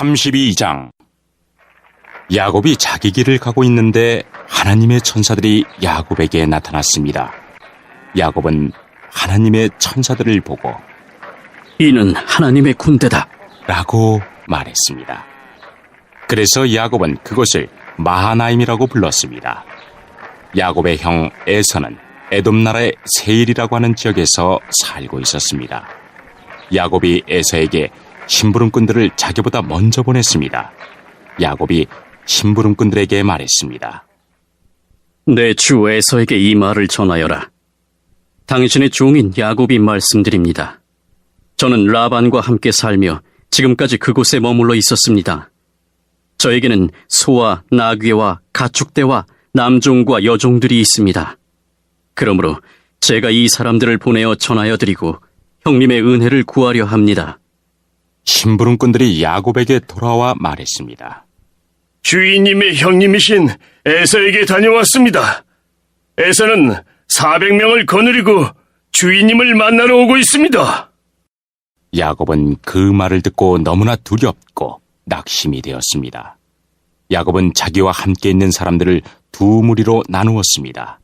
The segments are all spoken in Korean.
32장. 야곱이 자기 길을 가고 있는데 하나님의 천사들이 야곱에게 나타났습니다. 야곱은 하나님의 천사들을 보고 이는 하나님의 군대다 라고 말했습니다. 그래서 야곱은 그곳을 마하나임이라고 불렀습니다. 야곱의 형 에서는 에돔 나라의 세일이라고 하는 지역에서 살고 있었습니다. 야곱이 에서에게 심부름꾼들을 자기보다 먼저 보냈습니다. 야곱이 심부름꾼들에게 말했습니다. 내 주 에서에게 이 말을 전하여라. 당신의 종인 야곱이 말씀드립니다. 저는 라반과 함께 살며 지금까지 그곳에 머물러 있었습니다. 저에게는 소와 나귀와 가축대와 남종과 여종들이 있습니다. 그러므로 제가 이 사람들을 보내어 전하여 드리고 형님의 은혜를 구하려 합니다. 심부름꾼들이 야곱에게 돌아와 말했습니다. 주인님의 형님이신 에서에게 다녀왔습니다. 에서는 400명을 거느리고 주인님을 만나러 오고 있습니다. 야곱은 그 말을 듣고 너무나 두렵고 낙심이 되었습니다. 야곱은 자기와 함께 있는 사람들을 두 무리로 나누었습니다.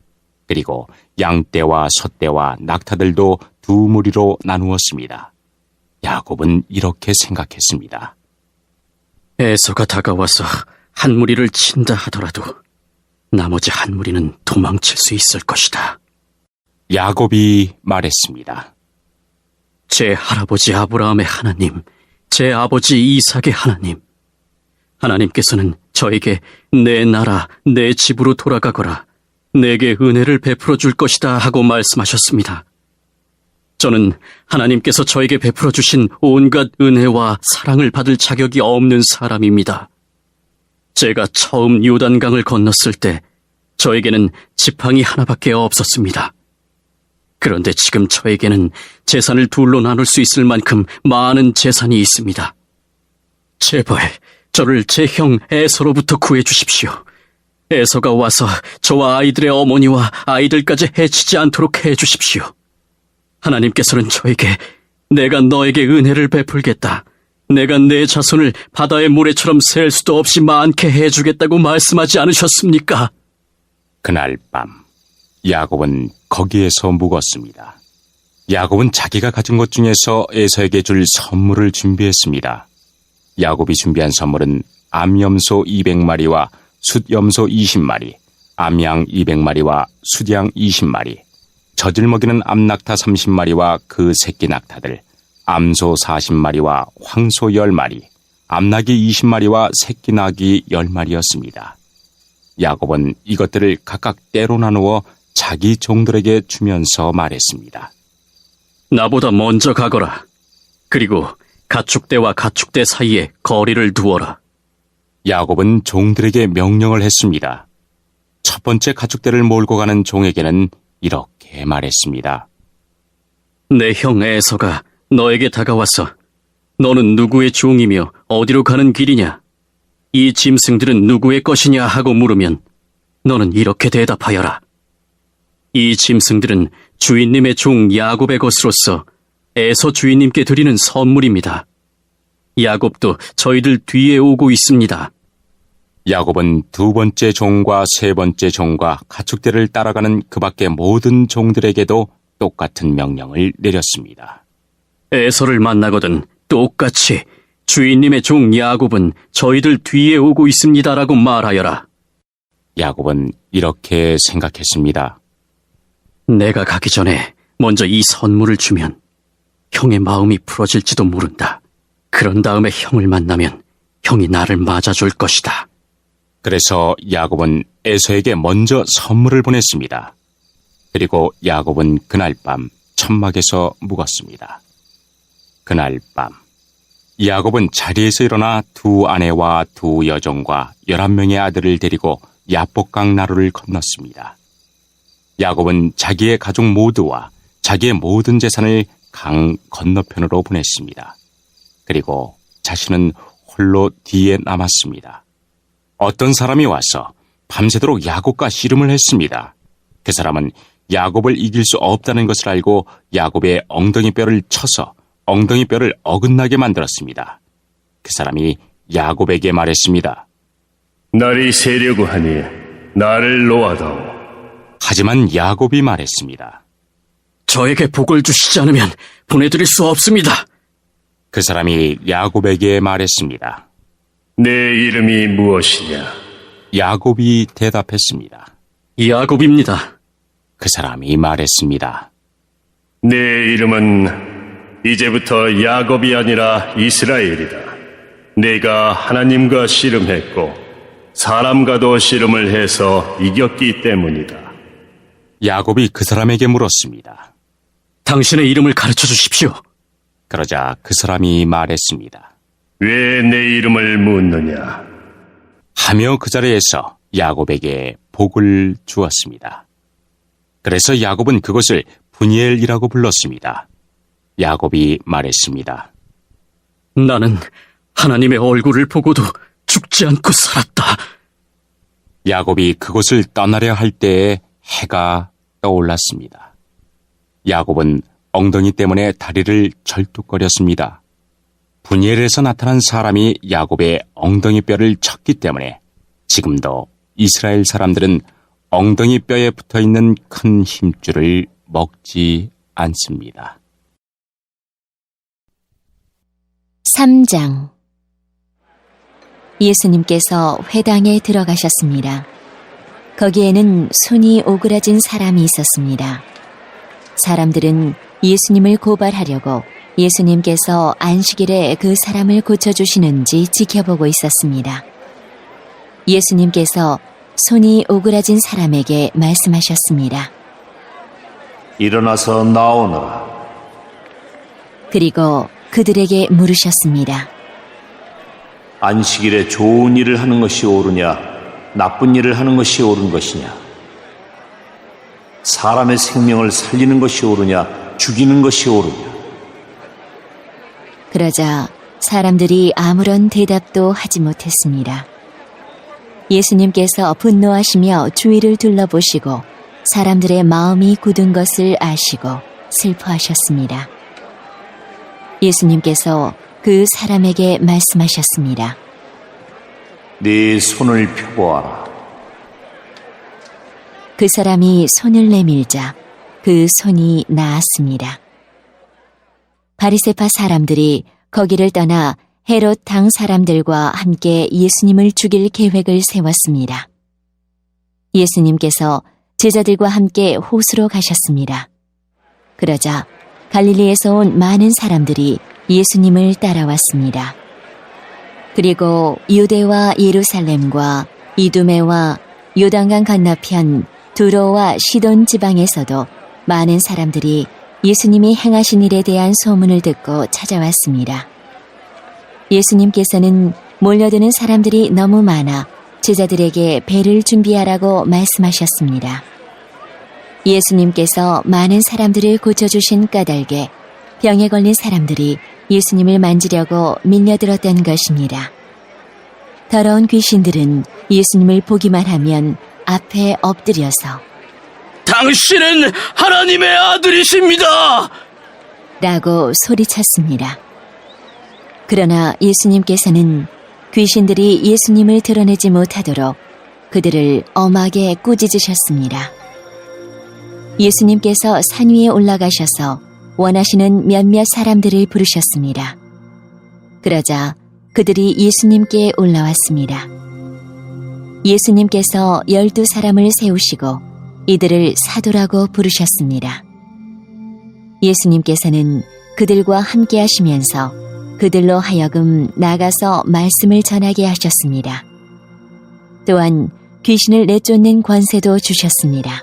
그리고 양떼와 소떼와 낙타들도 두 무리로 나누었습니다. 야곱은 이렇게 생각했습니다. 에서가 다가와서 한 무리를 친다 하더라도 나머지 한 무리는 도망칠 수 있을 것이다. 야곱이 말했습니다. 제 할아버지 아브라함의 하나님, 제 아버지 이삭의 하나님, 하나님께서는 저에게 내 나라, 내 집으로 돌아가거라, 내게 은혜를 베풀어 줄 것이다 하고 말씀하셨습니다. 저는 하나님께서 저에게 베풀어 주신 온갖 은혜와 사랑을 받을 자격이 없는 사람입니다. 제가 처음 요단강을 건넜을 때 저에게는 지팡이 하나밖에 없었습니다. 그런데 지금 저에게는 재산을 둘로 나눌 수 있을 만큼 많은 재산이 있습니다. 제발 저를 제 형 에서로부터 구해 주십시오. 에서가 와서 저와 아이들의 어머니와 아이들까지 해치지 않도록 해 주십시오. 하나님께서는 저에게 내가 너에게 은혜를 베풀겠다, 내가 내 자손을 바다의 모래처럼 셀 수도 없이 많게 해주겠다고 말씀하지 않으셨습니까? 그날 밤 야곱은 거기에서 묵었습니다. 야곱은 자기가 가진 것 중에서 에서에게 줄 선물을 준비했습니다. 야곱이 준비한 선물은 암염소 200마리와 숫염소 20마리, 암양 200마리와 숫양 20마리, 젖을 먹이는 암낙타 30마리와 그 새끼 낙타들, 암소 40마리와 황소 10마리, 암나귀 20마리와 새끼 나귀 10마리였습니다. 야곱은 이것들을 각각 때로 나누어 자기 종들에게 주면서 말했습니다. 나보다 먼저 가거라. 그리고 가축대와 가축대 사이에 거리를 두어라. 야곱은 종들에게 명령을 했습니다. 첫 번째 가축대를 몰고 가는 종에게는 이렇게 말했습니다. 내 형 에서가 너에게 다가와서 너는 누구의 종이며 어디로 가는 길이냐? 이 짐승들은 누구의 것이냐 하고 물으면 너는 이렇게 대답하여라. 이 짐승들은 주인님의 종 야곱의 것으로서 에서 주인님께 드리는 선물입니다. 야곱도 저희들 뒤에 오고 있습니다. 야곱은 두 번째 종과 세 번째 종과 가축대를 따라가는 그 밖의 모든 종들에게도 똑같은 명령을 내렸습니다. 에서를 만나거든 똑같이 주인님의 종 야곱은 저희들 뒤에 오고 있습니다라고 말하여라. 야곱은 이렇게 생각했습니다. 내가 가기 전에 먼저 이 선물을 주면 형의 마음이 풀어질지도 모른다. 그런 다음에 형을 만나면 형이 나를 맞아줄 것이다. 그래서 야곱은 에서에게 먼저 선물을 보냈습니다. 그리고 야곱은 그날 밤 천막에서 묵었습니다. 그날 밤 야곱은 자리에서 일어나 두 아내와 두 여종과 11명의 아들을 데리고 야복강 나루를 건넜습니다. 야곱은 자기의 가족 모두와 자기의 모든 재산을 강 건너편으로 보냈습니다. 그리고 자신은 홀로 뒤에 남았습니다. 어떤 사람이 와서 밤새도록 야곱과 씨름을 했습니다. 그 사람은 야곱을 이길 수 없다는 것을 알고 야곱의 엉덩이 뼈를 쳐서 엉덩이 뼈를 어긋나게 만들었습니다. 그 사람이 야곱에게 말했습니다. 날이 새려고 하니 나를 놓아다오. 하지만 야곱이 말했습니다. 저에게 복을 주시지 않으면 보내드릴 수 없습니다. 그 사람이 야곱에게 말했습니다. 내 이름이 무엇이냐? 야곱이 대답했습니다. 야곱입니다. 그 사람이 말했습니다. 내 이름은 이제부터 야곱이 아니라 이스라엘이다. 내가 하나님과 씨름했고 사람과도 씨름을 해서 이겼기 때문이다. 야곱이 그 사람에게 물었습니다. 당신의 이름을 가르쳐 주십시오. 그러자 그 사람이 말했습니다. 왜 내 이름을 묻느냐? 하며 그 자리에서 야곱에게 복을 주었습니다. 그래서 야곱은 그것을 브니엘이라고 불렀습니다. 야곱이 말했습니다. 나는 하나님의 얼굴을 보고도 죽지 않고 살았다. 야곱이 그곳을 떠나려 할 때에 해가 떠올랐습니다. 야곱은 엉덩이 때문에 다리를 절뚝거렸습니다. 브니엘에서 나타난 사람이 야곱의 엉덩이 뼈를 쳤기 때문에 지금도 이스라엘 사람들은 엉덩이 뼈에 붙어있는 큰 힘줄을 먹지 않습니다. 3장. 예수님께서 회당에 들어가셨습니다. 거기에는 손이 오그라진 사람이 있었습니다. 사람들은 예수님을 고발하려고 예수님께서 안식일에 그 사람을 고쳐주시는지 지켜보고 있었습니다. 예수님께서 손이 오그라진 사람에게 말씀하셨습니다. 일어나서 나오너라. 그리고 그들에게 물으셨습니다. 안식일에 좋은 일을 하는 것이 옳으냐, 나쁜 일을 하는 것이 옳은 것이냐? 사람의 생명을 살리는 것이 옳으냐, 죽이는 것이 옳으냐? 그러자 사람들이 아무런 대답도 하지 못했습니다. 예수님께서 분노하시며 주위를 둘러보시고 사람들의 마음이 굳은 것을 아시고 슬퍼하셨습니다. 예수님께서 그 사람에게 말씀하셨습니다. 네 손을 펴보아라. 그 사람이 손을 내밀자 그 손이 나았습니다. 바리새파 사람들이 거기를 떠나 헤롯 당 사람들과 함께 예수님을 죽일 계획을 세웠습니다. 예수님께서 제자들과 함께 호수로 가셨습니다. 그러자 갈릴리에서 온 많은 사람들이 예수님을 따라왔습니다. 그리고 유대와 예루살렘과 이두메와 요단강 건너편 두로와 시돈 지방에서도 많은 사람들이 예수님이 행하신 일에 대한 소문을 듣고 찾아왔습니다. 예수님께서는 몰려드는 사람들이 너무 많아 제자들에게 배를 준비하라고 말씀하셨습니다. 예수님께서 많은 사람들을 고쳐주신 까닭에 병에 걸린 사람들이 예수님을 만지려고 밀려들었던 것입니다. 더러운 귀신들은 예수님을 보기만 하면 앞에 엎드려서 당신은 하나님의 아들이십니다! 라고 소리쳤습니다. 그러나 예수님께서는 귀신들이 예수님을 드러내지 못하도록 그들을 엄하게 꾸짖으셨습니다. 예수님께서 산 위에 올라가셔서 원하시는 몇몇 사람들을 부르셨습니다. 그러자 그들이 예수님께 올라왔습니다. 예수님께서 12사람을 세우시고 이들을 사도라고 부르셨습니다. 예수님께서는 그들과 함께 하시면서 그들로 하여금 나가서 말씀을 전하게 하셨습니다. 또한 귀신을 내쫓는 권세도 주셨습니다.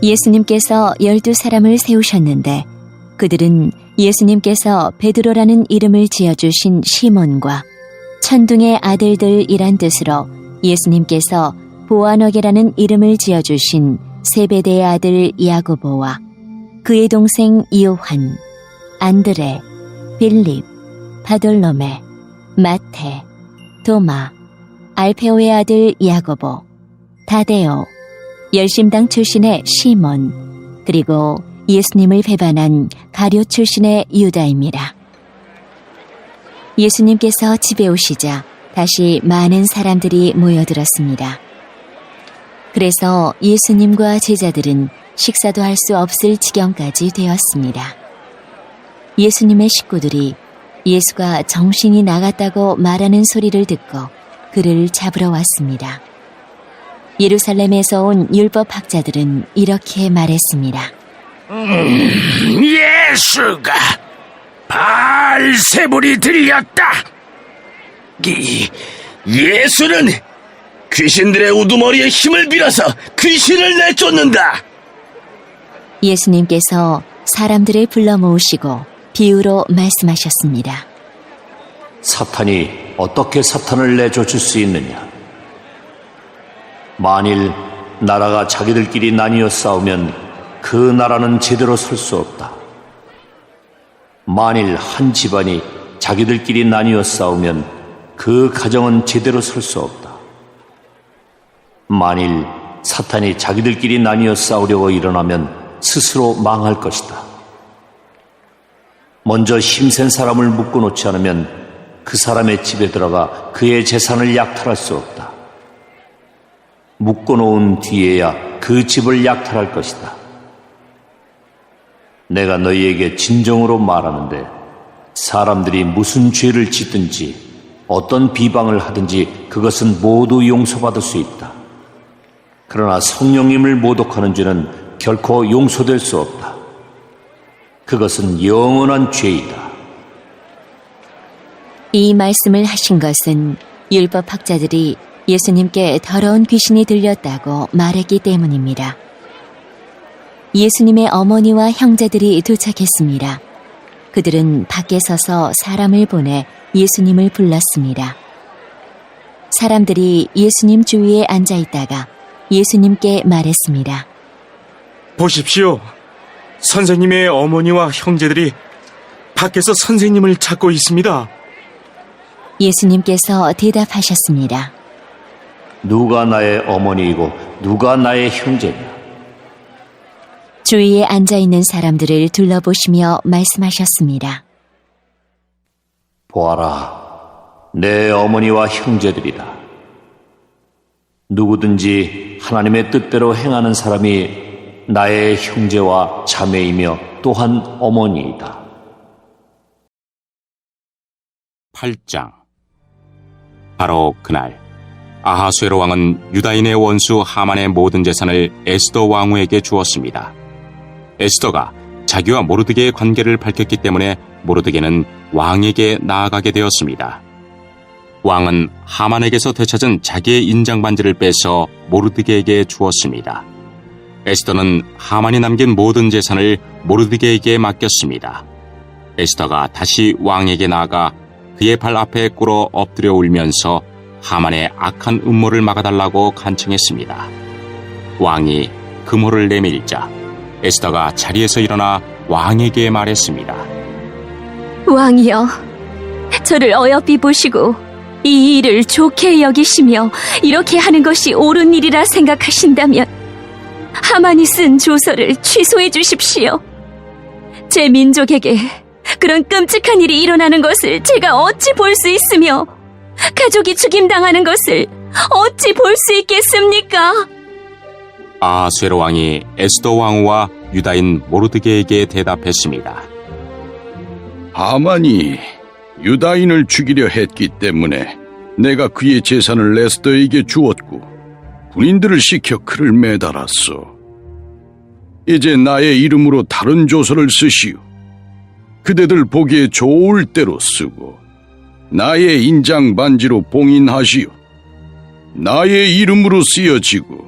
예수님께서 12사람을 세우셨는데 그들은 예수님께서 베드로라는 이름을 지어주신 시몬과 천둥의 아들들이란 뜻으로 예수님께서 보아너게라는 이름을 지어주신 세베대의 아들 야고보와 그의 동생 요한, 안드레, 빌립, 바돌로메, 마테, 도마, 알페오의 아들 야고보, 다데오, 열심당 출신의 시몬, 그리고 예수님을 배반한 가룟 출신의 유다입니다. 예수님께서 집에 오시자 다시 많은 사람들이 모여들었습니다. 그래서 예수님과 제자들은 식사도 할 수 없을 지경까지 되었습니다. 예수님의 식구들이 예수가 정신이 나갔다고 말하는 소리를 듣고 그를 잡으러 왔습니다. 예루살렘에서 온 율법학자들은 이렇게 말했습니다. 예수가 바알세불이 들렸다. 예수는 귀신들의 우두머리에 힘을 빌어서 귀신을 내쫓는다. 예수님께서 사람들을 불러 모으시고 비유로 말씀하셨습니다. 사탄이 어떻게 사탄을 내쫓을 수 있느냐? 만일 나라가 자기들끼리 나뉘어 싸우면 그 나라는 제대로 설 수 없다. 만일 한 집안이 자기들끼리 나뉘어 싸우면 그 가정은 제대로 설 수 없다. 만일 사탄이 자기들끼리 나뉘어 싸우려고 일어나면 스스로 망할 것이다. 먼저 힘센 사람을 묶어놓지 않으면 그 사람의 집에 들어가 그의 재산을 약탈할 수 없다. 묶어놓은 뒤에야 그 집을 약탈할 것이다. 내가 너희에게 진정으로 말하는데 사람들이 무슨 죄를 짓든지 어떤 비방을 하든지 그것은 모두 용서받을 수 있다. 그러나 성령님을 모독하는 죄는 결코 용서될 수 없다. 그것은 영원한 죄이다. 이 말씀을 하신 것은 율법학자들이 예수님께 더러운 귀신이 들렸다고 말했기 때문입니다. 예수님의 어머니와 형제들이 도착했습니다. 그들은 밖에 서서 사람을 보내 예수님을 불렀습니다. 사람들이 예수님 주위에 앉아 있다가 예수님께 말했습니다. 보십시오. 선생님의 어머니와 형제들이 밖에서 선생님을 찾고 있습니다. 예수님께서 대답하셨습니다. 누가 나의 어머니이고 누가 나의 형제냐? 주위에 앉아있는 사람들을 둘러보시며 말씀하셨습니다. 보아라, 내 어머니와 형제들이다. 누구든지 하나님의 뜻대로 행하는 사람이 나의 형제와 자매이며 또한 어머니이다. 8장. 바로 그날 아하수에로 왕은 유다인의 원수 하만의 모든 재산을 에스더 왕후에게 주었습니다. 에스더가 자기와 모르드게의 관계를 밝혔기 때문에 모르드게는 왕에게 나아가게 되었습니다. 왕은 하만에게서 되찾은 자기의 인장 반지를 빼서 모르드게에게 주었습니다. 에스더는 하만이 남긴 모든 재산을 모르드게에게 맡겼습니다. 에스더가 다시 왕에게 나아가 그의 발 앞에 꿇어 엎드려 울면서 하만의 악한 음모를 막아달라고 간청했습니다. 왕이 금호를 내밀자 에스더가 자리에서 일어나 왕에게 말했습니다. 왕이여, 저를 어여삐 보시고 이 일을 좋게 여기시며 이렇게 하는 것이 옳은 일이라 생각하신다면 하만이 쓴 조서를 취소해 주십시오. 제 민족에게 그런 끔찍한 일이 일어나는 것을 제가 어찌 볼 수 있으며 가족이 죽임당하는 것을 어찌 볼 수 있겠습니까? 아하수에로 왕이 에스더 왕후와 유다인 모르드게에게 대답했습니다. 하만이 유다인을 죽이려 했기 때문에 내가 그의 재산을 에스더에게 주었고 군인들을 시켜 그를 매달았어. 이제 나의 이름으로 다른 조서를 쓰시오. 그대들 보기에 좋을 대로 쓰고 나의 인장 반지로 봉인하시오. 나의 이름으로 쓰여지고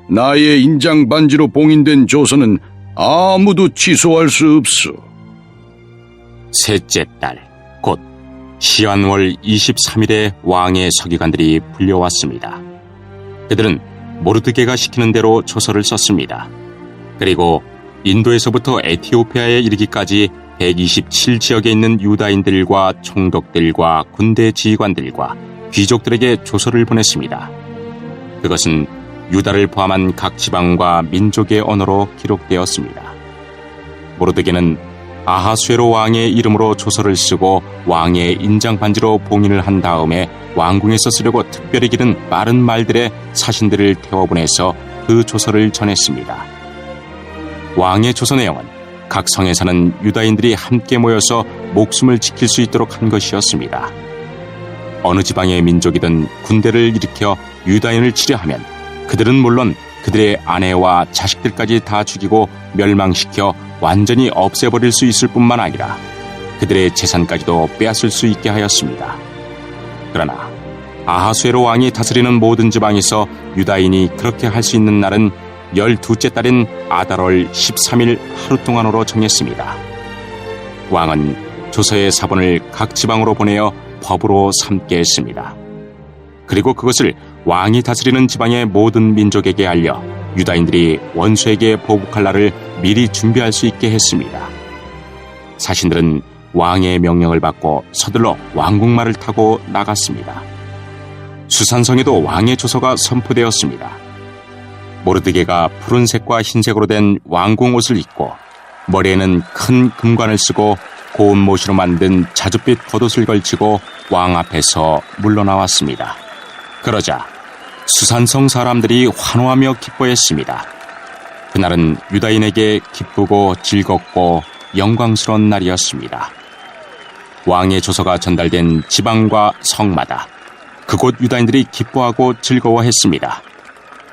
나의 인장 반지로 봉인된 조서는 아무도 취소할 수 없어. 셋째 달, 곧 시한월 23일에 왕의 서기관들이 불려왔습니다. 그들은 모르드게가 시키는 대로 조서를 썼습니다. 그리고 인도에서부터 에티오피아에 이르기까지 127지역에 있는 유다인들과 총독들과 군대 지휘관들과 귀족들에게 조서를 보냈습니다. 그것은 유다를 포함한 각 지방과 민족의 언어로 기록되었습니다. 모르드게는 아하수에로 왕의 이름으로 조서를 쓰고 왕의 인장 반지로 봉인을 한 다음에 왕궁에서 쓰려고 특별히 기른 빠른 말들의 사신들을 태워보내서 그 조서를 전했습니다. 왕의 조서 내용은 각 성에 사는 유다인들이 함께 모여서 목숨을 지킬 수 있도록 한 것이었습니다. 어느 지방의 민족이든 군대를 일으켜 유다인을 치려 하면 그들은 물론 그들의 아내와 자식들까지 다 죽이고 멸망시켜 완전히 없애버릴 수 있을 뿐만 아니라 그들의 재산까지도 빼앗을 수 있게 하였습니다. 그러나 아하수에로 왕이 다스리는 모든 지방에서 유다인이 그렇게 할 수 있는 날은 12째 달인 아달월 13일 하루 동안으로 정했습니다. 왕은 조서의 사본을 각 지방으로 보내어 법으로 삼게 했습니다. 그리고 그것을 왕이 다스리는 지방의 모든 민족에게 알려 유다인들이 원수에게 보복할 날을 미리 준비할 수 있게 했습니다. 사신들은 왕의 명령을 받고 서둘러 왕궁말을 타고 나갔습니다. 수산성에도 왕의 조서가 선포되었습니다. 모르드게가 푸른색과 흰색으로 된 왕궁 옷을 입고 머리에는 큰 금관을 쓰고 고운 못으로 만든 자줏빛 겉옷을 걸치고 왕 앞에서 물러나왔습니다. 그러자 수산성 사람들이 환호하며 기뻐했습니다. 그날은 유다인에게 기쁘고 즐겁고 영광스러운 날이었습니다. 왕의 조서가 전달된 지방과 성마다 그곳 유다인들이 기뻐하고 즐거워했습니다.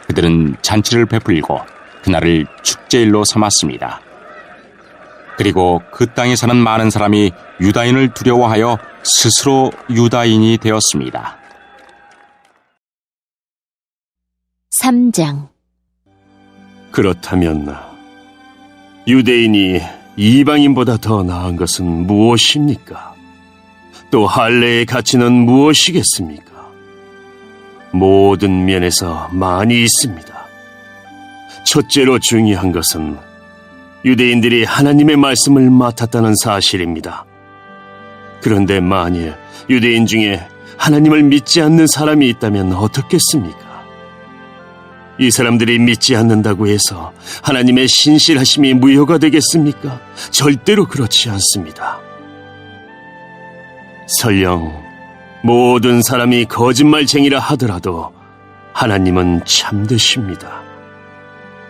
그들은 잔치를 베풀고 그날을 축제일로 삼았습니다. 그리고 그 땅에 사는 많은 사람이 유다인을 두려워하여 스스로 유다인이 되었습니다. 3장. 그렇다면 유대인이 이방인보다 더 나은 것은 무엇입니까? 또 할례의 가치는 무엇이겠습니까? 모든 면에서 많이 있습니다. 첫째로 중요한 것은 유대인들이 하나님의 말씀을 맡았다는 사실입니다. 그런데 만일 유대인 중에 하나님을 믿지 않는 사람이 있다면 어떻겠습니까? 이 사람들이 믿지 않는다고 해서 하나님의 신실하심이 무효가 되겠습니까? 절대로 그렇지 않습니다. 설령 모든 사람이 거짓말쟁이라 하더라도 하나님은 참되십니다.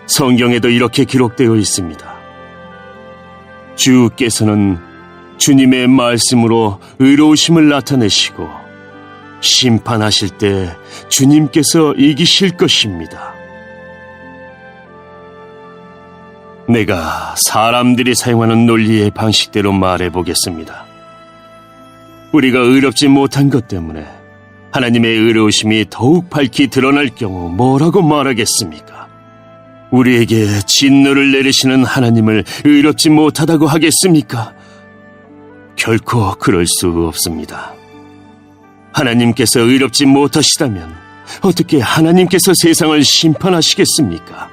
성경에도 이렇게 기록되어 있습니다. 주께서는 주님의 말씀으로 의로우심을 나타내시고 심판하실 때 주님께서 이기실 것입니다. 내가 사람들이 사용하는 논리의 방식대로 말해보겠습니다. 우리가 의롭지 못한 것 때문에 하나님의 의로우심이 더욱 밝히 드러날 경우 뭐라고 말하겠습니까? 우리에게 진노를 내리시는 하나님을 의롭지 못하다고 하겠습니까? 결코 그럴 수 없습니다. 하나님께서 의롭지 못하시다면 어떻게 하나님께서 세상을 심판하시겠습니까?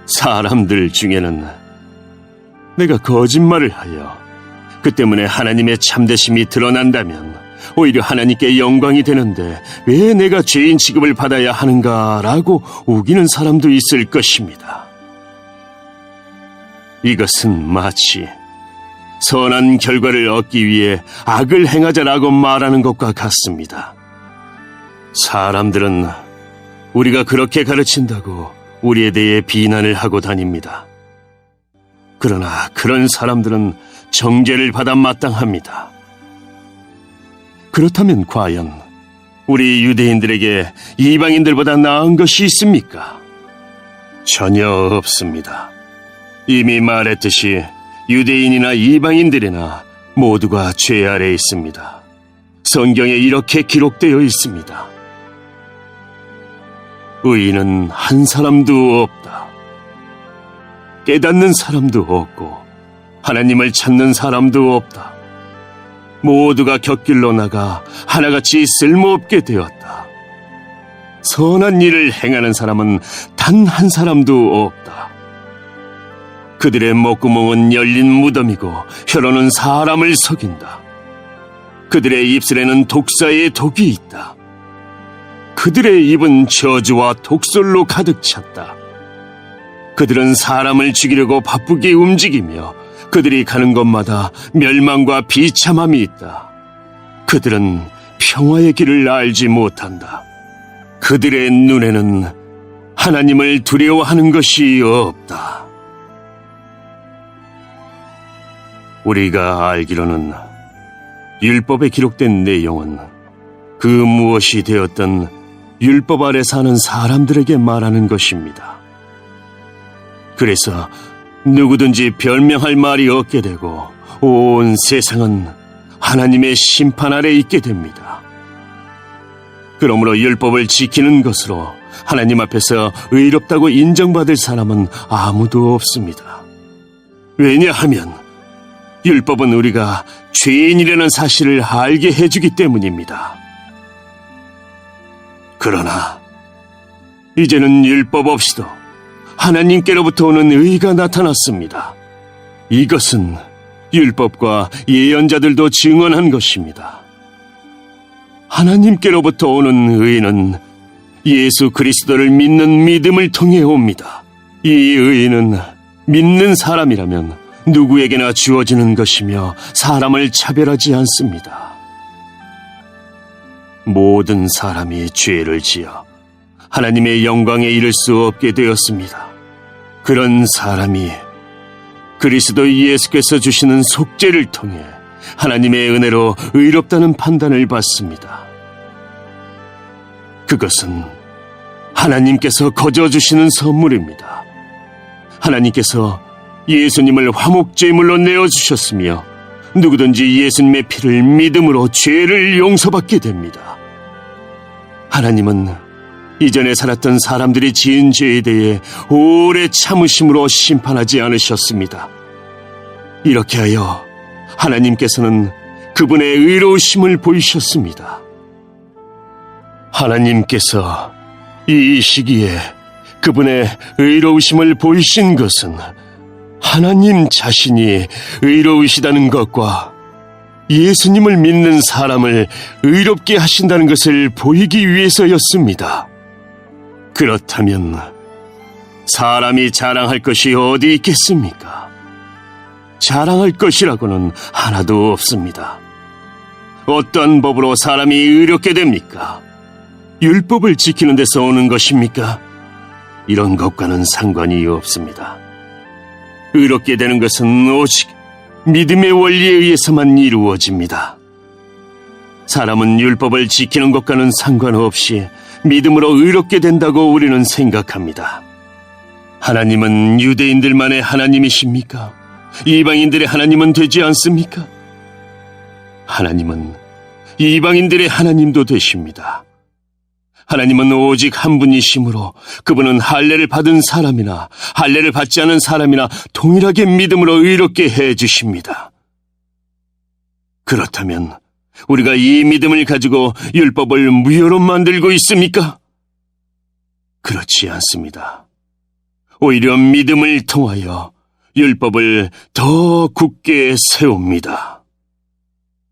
사람들 중에는 내가 거짓말을 하여 그 때문에 하나님의 참되심이 드러난다면 오히려 하나님께 영광이 되는데 왜 내가 죄인 취급을 받아야 하는가라고 우기는 사람도 있을 것입니다. 이것은 마치 선한 결과를 얻기 위해 악을 행하자라고 말하는 것과 같습니다. 사람들은 우리가 그렇게 가르친다고 우리에 대해 비난을 하고 다닙니다. 그러나 그런 사람들은 정죄를 받아 마땅합니다. 그렇다면 과연 우리 유대인들에게 이방인들보다 나은 것이 있습니까? 전혀 없습니다. 이미 말했듯이 유대인이나 이방인들이나 모두가 죄 아래 있습니다. 성경에 이렇게 기록되어 있습니다. 의인은 한 사람도 없다. 깨닫는 사람도 없고 하나님을 찾는 사람도 없다. 모두가 곁길로 나가 하나같이 쓸모없게 되었다. 선한 일을 행하는 사람은 단 한 사람도 없다. 그들의 목구멍은 열린 무덤이고 혀로는 사람을 속인다. 그들의 입술에는 독사의 독이 있다. 그들의 입은 저주와 독설로 가득 찼다. 그들은 사람을 죽이려고 바쁘게 움직이며 그들이 가는 곳마다 멸망과 비참함이 있다. 그들은 평화의 길을 알지 못한다. 그들의 눈에는 하나님을 두려워하는 것이 없다. 우리가 알기로는 율법에 기록된 내용은 그 무엇이 되었든 율법 아래 사는 사람들에게 말하는 것입니다. 그래서 누구든지 변명할 말이 없게 되고 온 세상은 하나님의 심판 아래 있게 됩니다. 그러므로 율법을 지키는 것으로 하나님 앞에서 의롭다고 인정받을 사람은 아무도 없습니다. 왜냐하면 율법은 우리가 죄인이라는 사실을 알게 해주기 때문입니다. 그러나 이제는 율법 없이도 하나님께로부터 오는 의가 나타났습니다. 이것은 율법과 예언자들도 증언한 것입니다. 하나님께로부터 오는 의는 예수 그리스도를 믿는 믿음을 통해 옵니다. 이 의는 믿는 사람이라면 누구에게나 주어지는 것이며 사람을 차별하지 않습니다. 모든 사람이 죄를 지어 하나님의 영광에 이를 수 없게 되었습니다. 그런 사람이 그리스도 예수께서 주시는 속죄를 통해 하나님의 은혜로 의롭다는 판단을 받습니다. 그것은 하나님께서 거저 주시는 선물입니다. 하나님께서 예수님을 화목제물로 내어주셨으며 누구든지 예수님의 피를 믿음으로 죄를 용서받게 됩니다. 하나님은 이전에 살았던 사람들이 지은 죄에 대해 오래 참으심으로 심판하지 않으셨습니다. 이렇게 하여 하나님께서는 그분의 의로우심을 보이셨습니다. 하나님께서 이 시기에 그분의 의로우심을 보이신 것은 하나님 자신이 의로우시다는 것과 예수님을 믿는 사람을 의롭게 하신다는 것을 보이기 위해서였습니다. 그렇다면 사람이 자랑할 것이 어디 있겠습니까? 자랑할 것이라고는 하나도 없습니다. 어떤 법으로 사람이 의롭게 됩니까? 율법을 지키는 데서 오는 것입니까? 이런 것과는 상관이 없습니다. 의롭게 되는 것은 오직 믿음의 원리에 의해서만 이루어집니다. 사람은 율법을 지키는 것과는 상관없이 믿음으로 의롭게 된다고 우리는 생각합니다. 하나님은 유대인들만의 하나님이십니까? 이방인들의 하나님은 되지 않습니까? 하나님은 이방인들의 하나님도 되십니다. 하나님은 오직 한 분이시므로 그분은 할례를 받은 사람이나 할례를 받지 않은 사람이나 동일하게 믿음으로 의롭게 해주십니다. 그렇다면 우리가 이 믿음을 가지고 율법을 무효로 만들고 있습니까? 그렇지 않습니다. 오히려 믿음을 통하여 율법을 더 굳게 세웁니다.